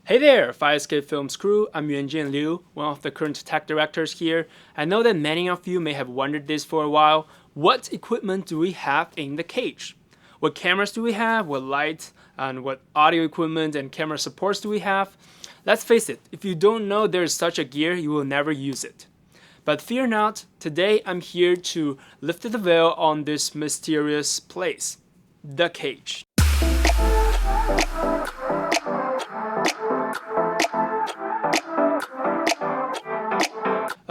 Hey there, Fire Escape Films crew. I'm Yuanjin Liu, one of the current tech directors here. I know that many of you may have wondered this for a while. What equipment do we have in the cage? What cameras do we have? What lights and what audio equipment and camera supports do we have? Let's face it, if you don't know there is such a gear, you will never use it. But fear not, today I'm here to lift the veil on this mysterious place, the cage.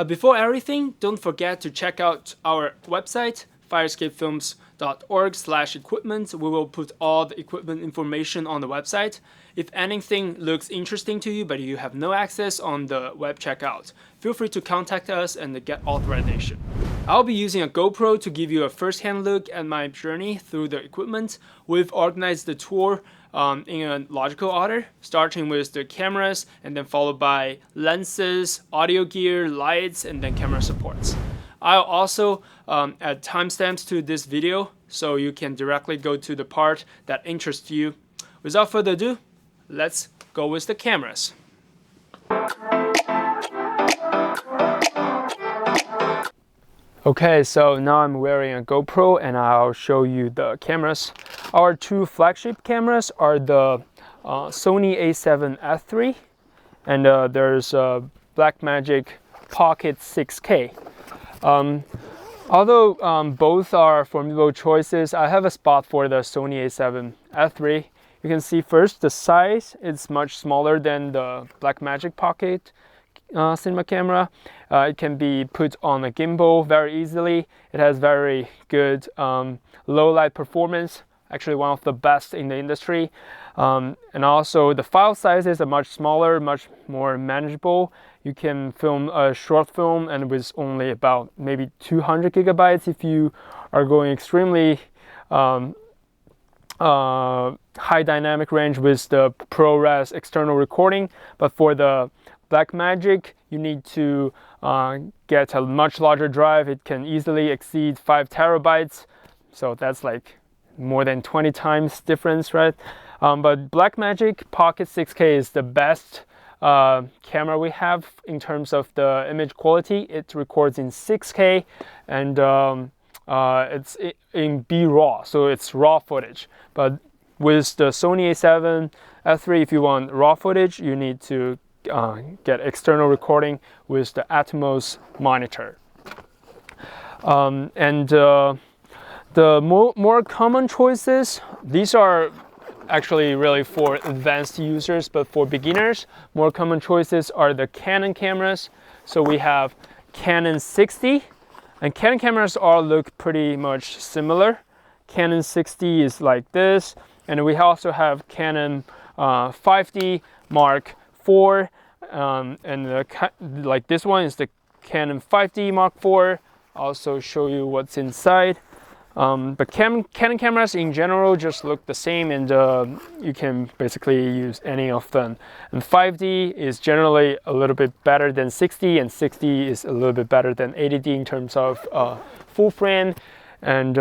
Before everything, don't forget to check out our website, firescapefilms.org/equipment. We will put all the equipment information on the website. If anything looks interesting to you but you have no access on the web checkout, feel free to contact us and get authorization. I'll be using a GoPro to give you a first-hand look at my journey through the equipment. We've organized the tour in a logical order, starting with the cameras and then followed by lenses, audio gear, lights, and then camera supports. I'll also add timestamps to this video so you can directly go to the part that interests you. Without further ado, let's go with the cameras. Okay, so now I'm wearing a GoPro and I'll show you the cameras. Our two flagship cameras are the SONY a7S III and there's a Blackmagic Pocket 6K. Although both are formidable choices, I have a spot for the SONY a7S III. You can see first the size is much smaller than the Blackmagic Pocket cinema camera. It can be put on a gimbal very easily. It has very good low light performance, actually one of the best in the industry. And also the file sizes are much smaller, much more manageable. You can film a short film and with only about maybe 200 gigabytes if you are going extremely high dynamic range with the ProRes external recording. But for the Blackmagic, you need to get a much larger drive. It can easily exceed 5 terabytes. So that's like more than 20 times difference, right? But Blackmagic Pocket 6K is the best camera we have in terms of the image quality. It records in 6K and it's in B-RAW, so it's raw footage. But with the Sony a7S III, if you want raw footage, you need to get external recording with the Atomos Monitor. The more common choices, these are actually really for advanced users, but for beginners, more common choices are the Canon cameras. So we have Canon 60, and Canon cameras all look pretty much similar. Canon 60 is like this, and we also have Canon 5D Mark IV, and like this one is the Canon 5D Mark IV. I'll also show you what's inside. But Canon cameras in general just look the same, and you can basically use any of them. And 5D is generally a little bit better than 60, and 60 is a little bit better than 80D in terms of full frame and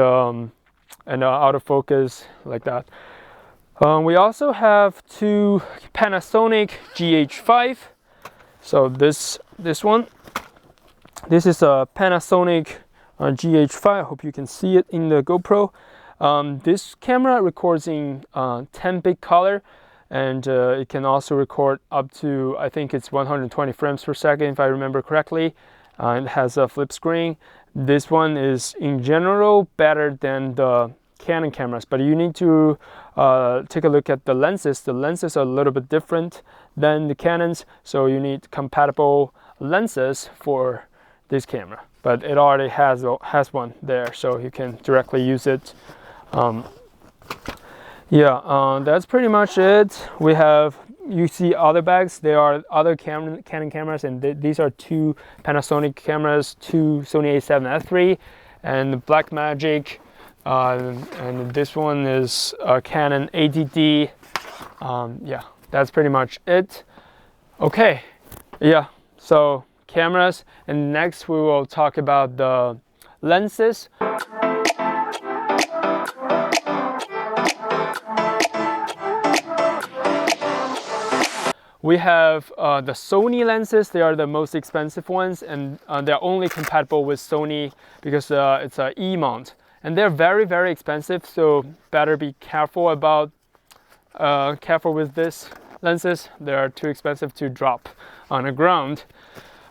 autofocus like that. We also have two Panasonic GH5. So this one, this is a Panasonic GH5. I hope you can see it in the GoPro. This camera records in 10-bit color, and it can also record up to, I think it's 120 frames per second if I remember correctly. It has a flip screen. This one is in general better than the Canon cameras, but you need to take a look at the lenses. The lenses are a little bit different than the Canons, so you need compatible lenses for this camera. But it already has one there, so you can directly use it. That's pretty much it. We have, you see other bags, there are other Canon cameras, and these are two Panasonic cameras, two Sony a7S III, and Blackmagic, and this one is Canon ADD. That's pretty much it. Okay, so cameras, and next we will talk about the lenses. We have the Sony lenses. They are the most expensive ones, and they're only compatible with Sony because it's an E-mount. And they're very, very expensive, so better be careful with this lenses. They are too expensive to drop on the ground.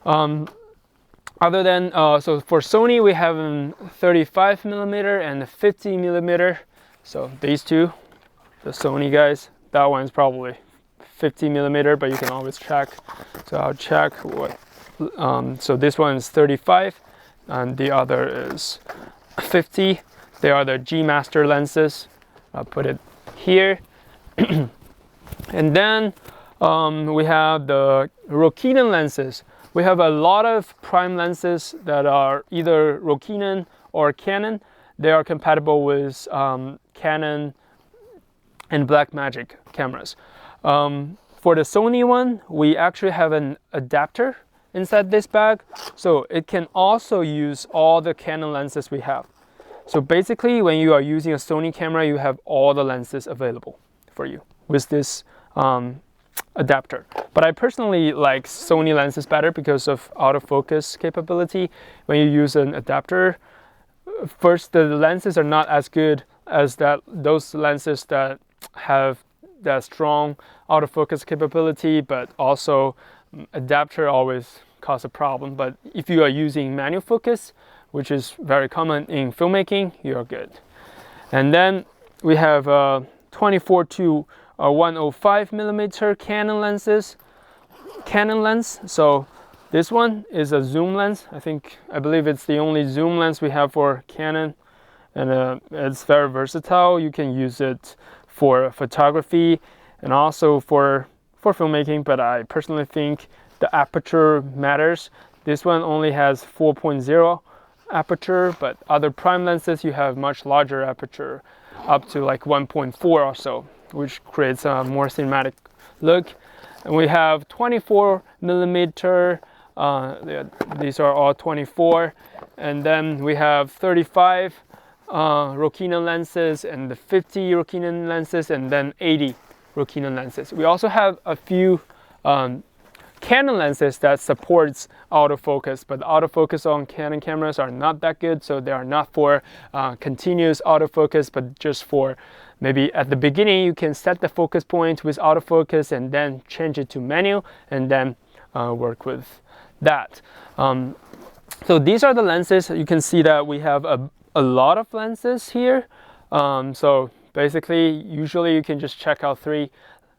Other than, so for Sony, we have a 35mm and a 50mm. So these two, the Sony guys, that one's probably 50mm, but you can always check. So I'll check what, so this one is 35 and the other is 50. They are the G Master lenses. I'll put it here. And then we have the Rokinon lenses. We have a lot of prime lenses that are either Rokinon or Canon. They are compatible with Canon and Blackmagic cameras. For the Sony one, we actually have an adapter inside this bag, so it can also use all the Canon lenses we have. So basically, when you are using a Sony camera, you have all the lenses available for you with this adapter. But I personally like Sony lenses better because of autofocus capability. When you use an adapter, first, the lenses are not as good as those lenses that have that strong autofocus capability, but also adapter always cause a problem. But if you are using manual focus, which is very common in filmmaking, you're good. And then we have 24 to 105mm Canon lens. So this one is a zoom lens. I believe it's the only zoom lens we have for Canon, and it's very versatile. You can use it for photography and also for filmmaking, but I personally think the aperture matters. This one only has 4.0 aperture, but other prime lenses you have much larger aperture, up to like 1.4 or so, which creates a more cinematic look. And we have 24mm, these are all 24, and then we have 35 Rokinon lenses and the 50 Rokinon lenses, and then 80 Rokinon lenses. We also have a few Canon lenses that supports autofocus, but the autofocus on Canon cameras are not that good, so they are not for continuous autofocus, but just for maybe at the beginning you can set the focus point with autofocus and then change it to manual and then work with that. So these are the lenses. You can see that we have a lot of lenses here. So basically, usually you can just check out 3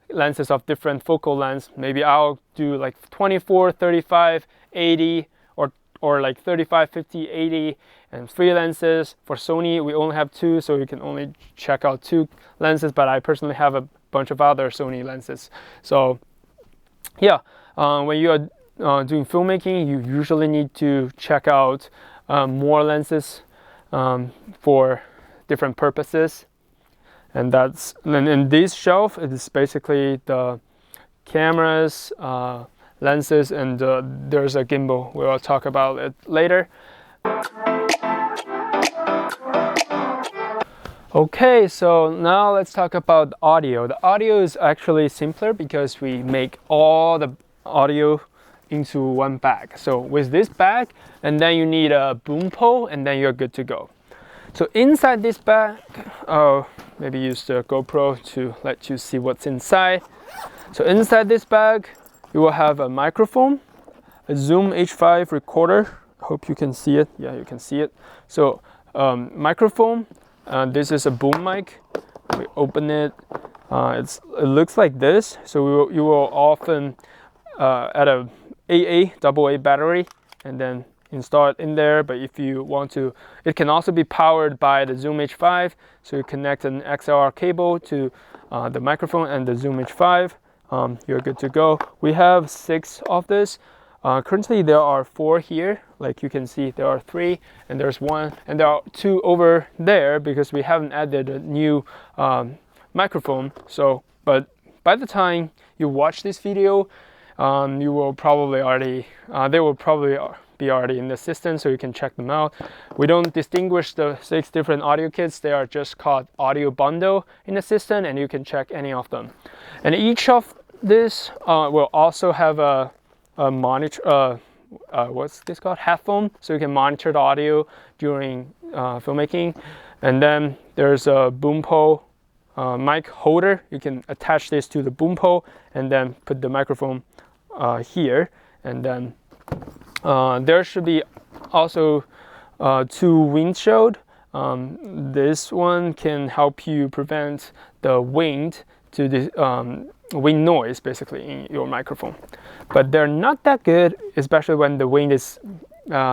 lenses of different focal lengths. Maybe I'll do like 24, 35, 80, or like 35, 50, 80, and 3 lenses. For Sony, we only have 2, so you can only check out 2 lenses, but I personally have a bunch of other Sony lenses. So yeah, when you are doing filmmaking, you usually need to check out more lenses for different purposes. And that's, and in this shelf, it is basically the cameras, lenses, and there's a gimbal. We'll talk about it later. Okay, so now let's talk about audio. The audio is actually simpler because we make all the audio into one bag. So with this bag, and then you need a boom pole, and then you're good to go. So inside this bag, maybe use the GoPro to let you see what's inside. So inside this bag, you will have a microphone, a Zoom H5 recorder. I hope you can see it. Yeah, you can see it. So microphone, this is a boom mic. We open it. It looks like this. So you will often add a AA battery and then install it in there. But if you want to, it can also be powered by the Zoom H5. So you connect an XLR cable to the microphone and the Zoom H5. You're good to go. We have 6 of this. Currently there are 4 here. Like you can see, there are 3, and there's 1, and there are 2 over there because we haven't added a new microphone. So, but by the time you watch this video, you will probably already, they will probably be already in the system, so you can check them out. We don't distinguish the 6 different audio kits. They are just called audio bundle in the system, and you can check any of them. And each of this will also have a monitor, what's this called? Headphone, so you can monitor the audio during filmmaking. And then there's a boom pole mic holder. You can attach this to the boom pole and then put the microphone here. And then there should be also 2 windshield. This one can help you prevent the wind to the wind noise basically in your microphone, but they're not that good, especially when the wind is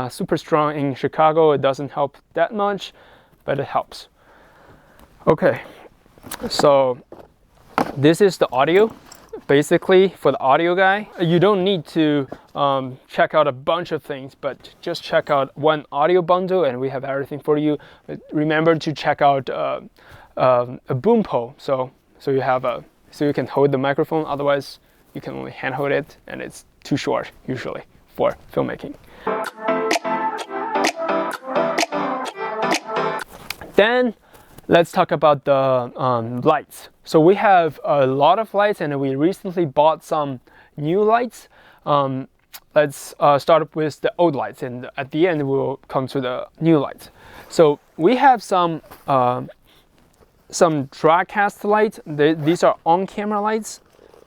super strong. In Chicago it doesn't help that much, but it helps. Okay, so this is the audio. Basically, for the audio guy, you don't need to check out a bunch of things, but just check out one audio bundle and we have everything for you. But remember to check out a boom pole, so you have so you can hold the microphone. Otherwise you can only hand hold it and it's too short usually for filmmaking. Then let's talk about the lights. So we have a lot of lights and we recently bought some new lights. Let's start with the old lights, and at the end we'll come to the new lights. So we have some drag cast lights. These are on-camera lights,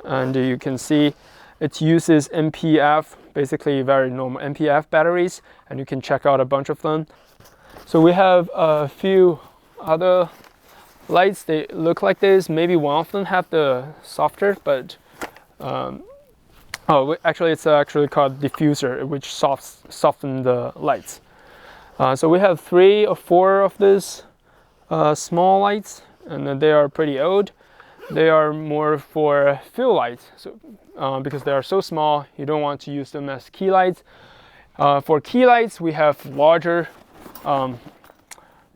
and you can see it uses MPF, basically very normal MPF batteries, and you can check out a bunch of them. So we have a few other lights. They look like this. Maybe one of them have the softer, but actually it's actually called diffuser, which soften the lights. So we have 3 or 4 of these small lights, and they are pretty old. They are more for fill lights, so because they are so small, you don't want to use them as key lights. For key lights, we have larger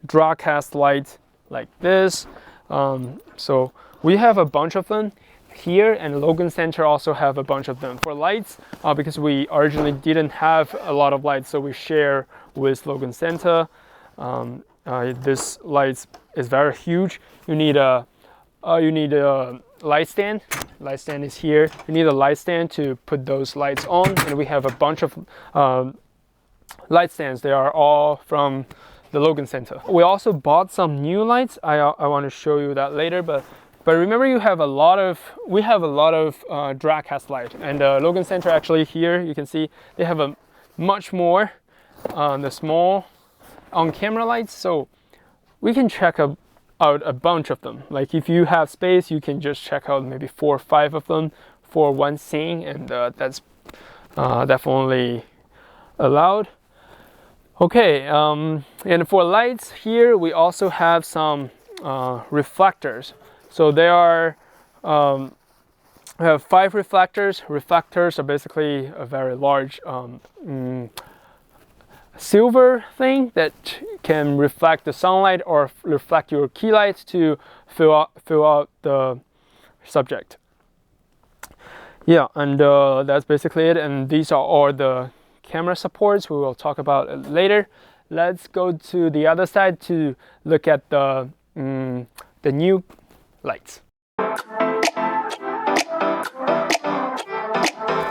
draw cast lights like this. So we have a bunch of them here, and Logan Center also have a bunch of them. For lights, because we originally didn't have a lot of lights, so we share with Logan Center. This light is very huge. You need a light stand. Light stand is here. You need a light stand to put those lights on, and we have a bunch of light stands. They are all from the Logan Center. We also bought some new lights. I want to show you that later, but remember, we have a lot of drag cast light, and Logan Center actually here you can see they have a much more the small on-camera lights, so we can check out a bunch of them. Like if you have space, you can just check out maybe 4 or 5 of them for one scene, and that's definitely allowed. Okay, and for lights here, we also have some reflectors. So there are we have 5 reflectors. Reflectors are basically a very large silver thing that can reflect the sunlight or reflect your key lights to fill out the subject. Yeah, and that's basically it. And these are all the camera supports. We will talk about it later. Let's go to the other side to look at the new lights.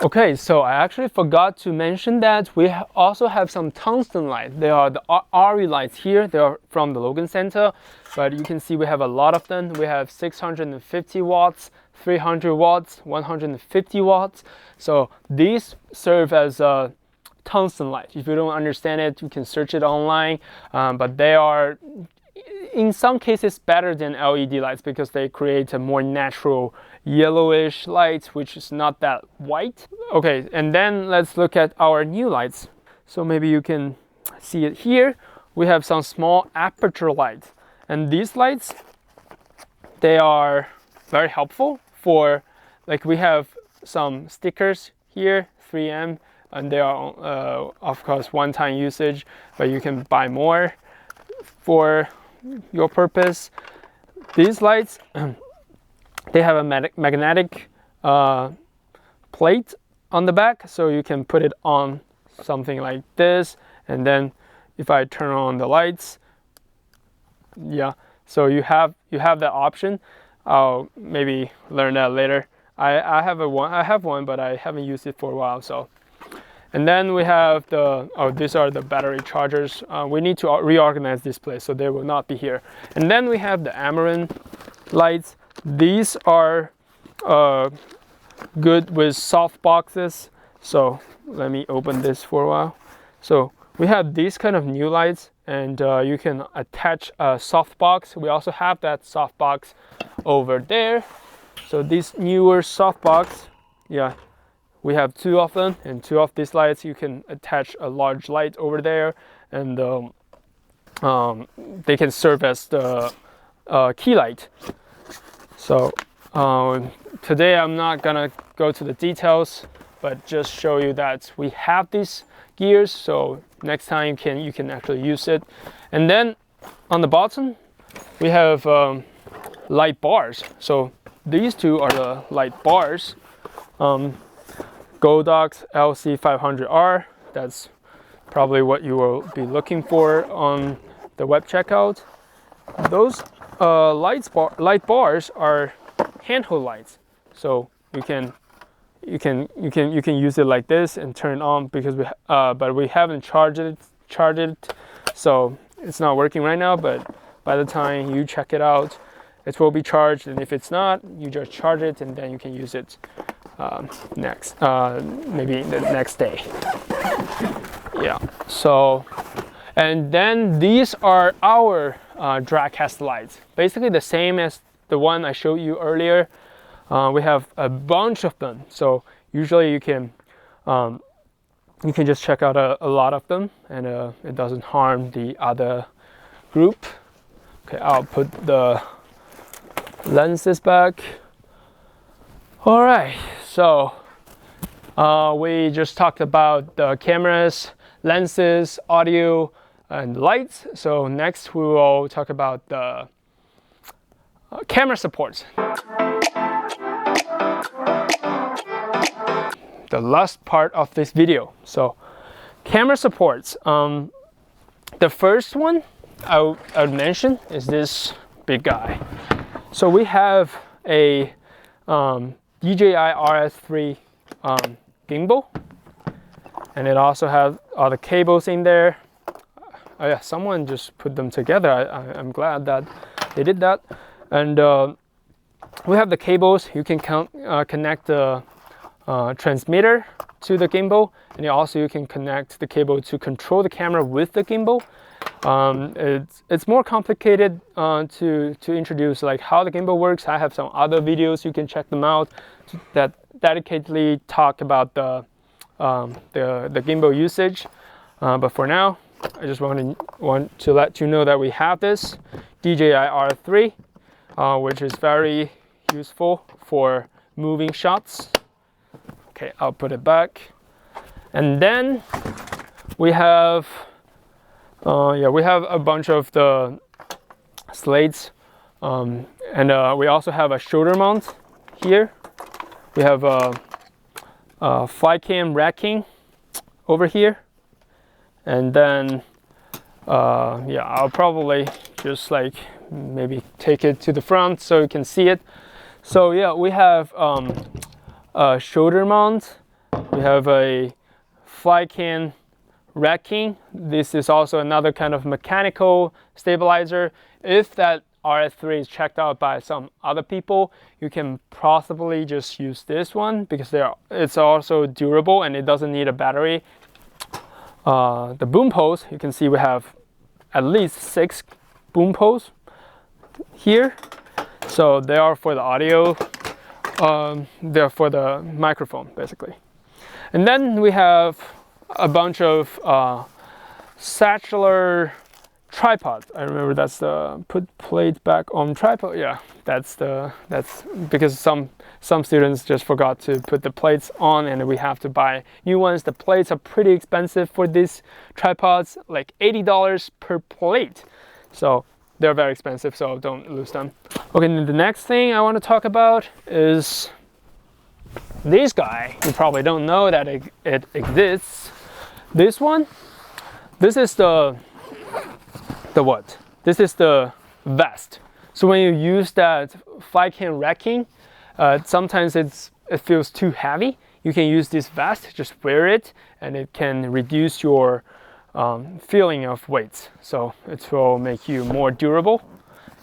Okay, so I actually forgot to mention that we also have some tungsten lights. They are the RE lights here. They are from the Logan Center, but you can see we have a lot of them. We have 650 watts, 300 watts, 150 watts. So these serve as a tungsten light. If you don't understand it, you can search it online, but they are in some cases better than LED lights because they create a more natural yellowish light, which is not that white. Okay, and then let's look at our new lights. So maybe you can see it here. We have some small aperture lights, and these lights, they are very helpful for, like, we have some stickers here, 3M, and they are of course one-time usage, but you can buy more for your purpose. These lights, they have a magnetic plate on the back, so you can put it on something like this, and then if I turn on the lights, yeah, so you have that option. I'll maybe learn that later. I have one, but I haven't used it for a while. So, and then we have these are the battery chargers. We need to reorganize this place, so they will not be here. And then we have the Amaron lights. These are good with soft boxes. So let me open this for a while. So we have these kind of new lights, and you can attach a soft box. We also have that soft box over there. So this newer soft box, yeah, we have 2 of them, and 2 of these lights. You can attach a large light over there, and they can serve as the key light. So today I'm not gonna go to the details, but just show you that we have these gears, so next time you can actually use it. And then on the bottom we have light bars. So these 2 are the light bars. Godox LC500R, that's probably what you will be looking for on the web checkout. Those light bars are handhold lights, so you can use it like this and turn it on, because but we haven't charged it, so it's not working right now. But by the time you check it out, it will be charged, and if it's not, you just charge it, and then you can use it maybe the next day. Yeah. So, and then these are our drag cast lights, basically the same as the one I showed you earlier. We have a bunch of them, so usually you can just check out a lot of them, and it doesn't harm the other group. Okay, I'll put the lenses back. All right, so we just talked about the cameras, lenses, audio, and lights. So next we will talk about the camera supports. The last part of this video. So camera supports. The first one I would mention is this big guy. So we have a DJI RS3 gimbal, and it also has all the cables in there. Oh yeah, someone just put them together. I'm glad that they did that. And we have the cables. You can connect the transmitter to the gimbal, and also you can connect the cable to control the camera with the gimbal. It's more complicated to introduce, like how the gimbal works. I have some other videos, you can check them out, that dedicatedly talk about the gimbal usage. But for now, I just want to let you know that we have this DJI R3, which is very useful for moving shots. Okay, I'll put it back. And then we have we have a bunch of the slates, and we also have a shoulder mount here. We have a Flycam racking over here, and then I'll probably just like maybe take it to the front so you can see it. So yeah, we have a shoulder mount. We have a Flycam racking. This is also another kind of mechanical stabilizer. If that RS3 is checked out by some other people, you can possibly just use this one, because it's also durable and it doesn't need a battery. The boom poles, you can see we have at least 6 boom poles here. So they are for the audio, they're for the microphone basically. And then we have a bunch of satchel tripod. I remember that's the put plate back on tripod. Yeah, that's because some students just forgot to put the plates on, and we have to buy new ones. The plates are pretty expensive for these tripods, like $80 per plate. So they're very expensive, so don't lose them. Okay, and the next thing I want to talk about is this guy. You probably don't know that it exists. This one, this is the what? This is the vest. So when you use that Flycam racking, sometimes it's it feels too heavy, you can use this vest, just wear it, and it can reduce your feeling of weight. So it will make you more durable.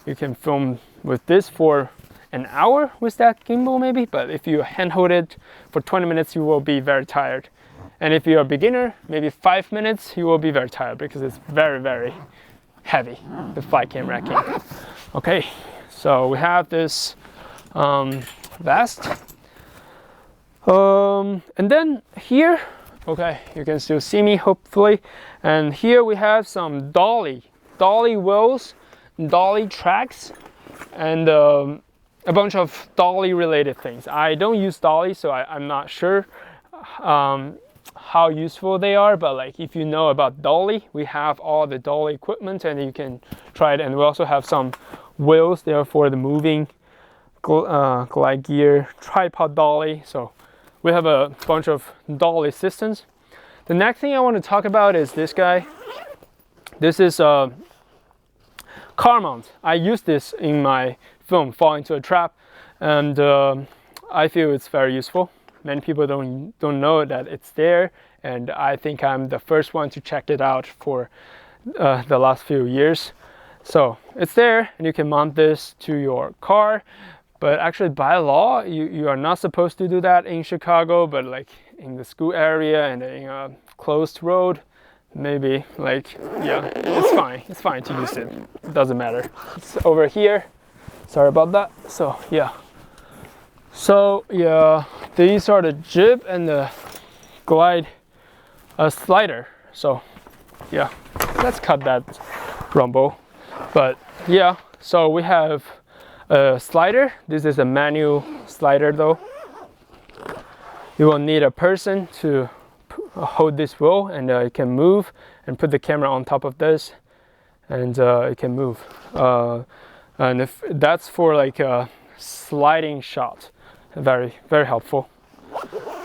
You can film with this for an hour with that gimbal maybe, but if you handhold it for 20 minutes, you will be very tired. And if you're a beginner, maybe 5 minutes, you will be very tired because it's very, very heavy, the Flycam racking. Okay, so we have this vest. And then here, okay, you can still see me hopefully. And here we have some Dolly wheels, Dolly tracks, and a bunch of Dolly related things. I don't use Dolly, so I'm not sure how useful they are, but like if you know about Dolly, we have all the Dolly equipment and you can try it. And we also have some wheels there for the moving glide gear, tripod Dolly. So we have a bunch of Dolly systems. The next thing I want to talk about is this guy. This is a car mount. I use this in my film Fall into a Trap, and I feel it's very useful. Many people don't know that it's there, and I think I'm the first one to check it out for the last few years. So it's there, and you can mount this to your car. But actually, by law, you are not supposed to do that in Chicago. But like in the school area and in a closed road, maybe like, yeah, it's fine. It's fine to use it. It doesn't matter. It's over here. Sorry about that. So yeah. So yeah, these are the jib and the glide slider. So yeah, let's cut that rumble. But yeah, so we have a slider. This is a manual slider though. You will need a person to hold this wheel, and it can move, and put the camera on top of this, and it can move. And if that's for like a sliding shot, very, very helpful.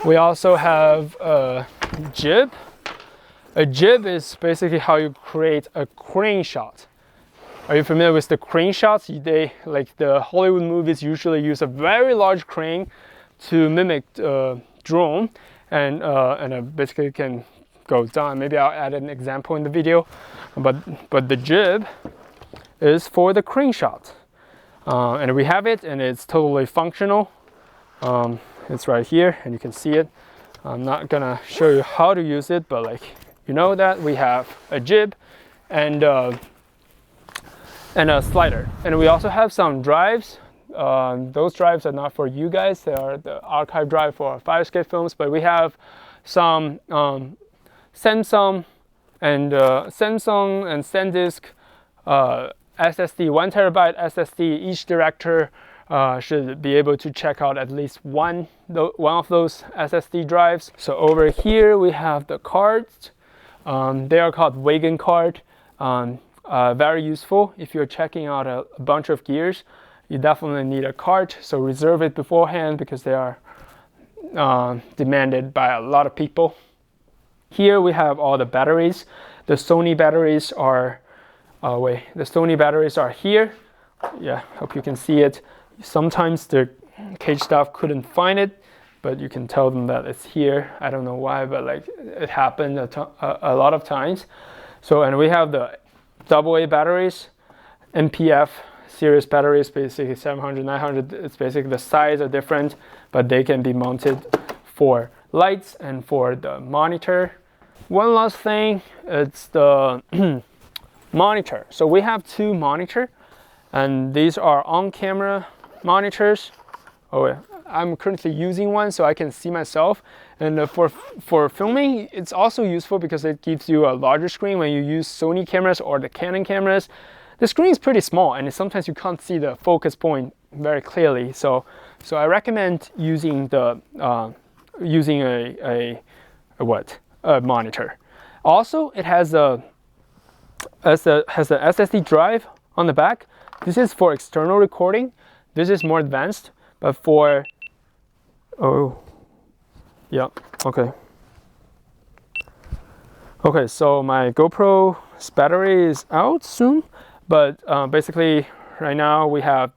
We also have a jib. A jib is basically how you create a crane shot. Are you familiar with the crane shots? They, like the Hollywood movies, usually use a very large crane to mimic drone, and basically can go down. Maybe I'll add an example in the video, but the jib is for the crane shot, and we have it, and it's totally functional. It's right here, and you can see it. I'm not gonna show you how to use it, but like, you know that we have a jib and a slider, and we also have some drives. Those drives are not for you guys. They are the archive drive for our Firescape films, but we have some Samsung and SanDisk SSD, 1 terabyte SSD. Each director should be able to check out at least one of those SSD drives. So over here we have the cards. They are called Wagon Cart. Very useful if you're checking out a bunch of gears. You definitely need a cart, so reserve it beforehand because they are demanded by a lot of people. Here we have all the batteries. The SONY batteries are the SONY batteries are here. Yeah, hope you can see it. Sometimes the cage staff couldn't find it, but you can tell them that it's here. I don't know why, but like it happened a lot of times. So, and we have the AA batteries, MPF series batteries, basically 700, 900. It's basically the size are different, but they can be mounted for lights and for the monitor. One last thing, it's the monitor. So we have two monitors, and these are on-camera monitors. Oh, yeah. I'm currently using one so I can see myself, and for filming it's also useful because it gives you a larger screen. When you use Sony cameras or the Canon cameras, the screen is pretty small, and sometimes you can't see the focus point very clearly. So I recommend using the using a monitor. Also, it has a SSD drive on the back. This is for external recording. This is more advanced, but for okay, so my GoPro's battery is out soon, but basically right now we have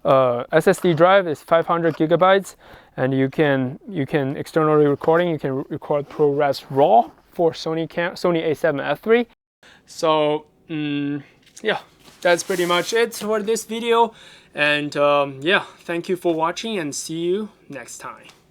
SSD drive is 500 gigabytes, and you can externally recording. You can record ProRes RAW for Sony a7 III. So yeah, that's pretty much it for this video. And yeah, thank you for watching, and see you next time.